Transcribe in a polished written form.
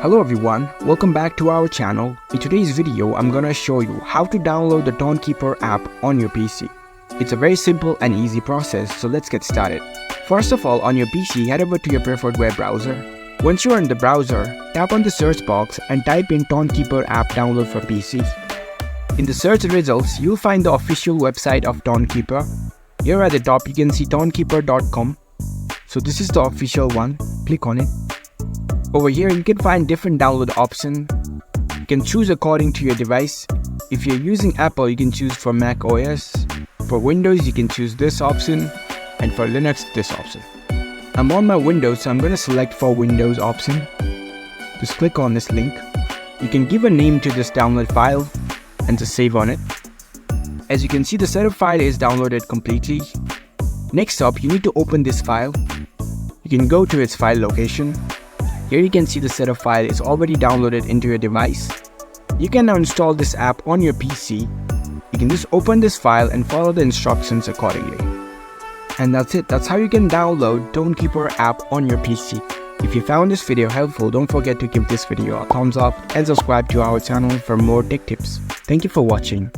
Hello everyone, welcome back to our channel. In today's video, I'm gonna show you how to download the Tonkeeper app on your PC. It's a very simple and easy process, so let's get started. First of all, on your PC, head over to your preferred web browser. Once you are in the browser, tap on the search box and type in Tonkeeper app download for PC. In the search results, you'll find the official website of Tonkeeper. Here at the top, you can see tonkeeper.com. So this is the official one. Click on it. Over here, you can find different download options. You can choose according to your device. If you're using Apple, you can choose for Mac OS. For Windows, you can choose this option. And for Linux, this option. I'm on my Windows, so I'm going to select for Windows option. Just click on this link. You can give a name to this download file and just save on it. As you can see, the setup file is downloaded completely. Next up, you need to open this file. You can go to its file location. Here you can see the setup file is already downloaded into your device. You can now install this app on your PC. You can just open this file and follow the instructions accordingly. And that's it. That's how you can download Tonkeeper app on your PC. If you found this video helpful, don't forget to give this video a thumbs up and subscribe to our channel for more tech tips. Thank you for watching.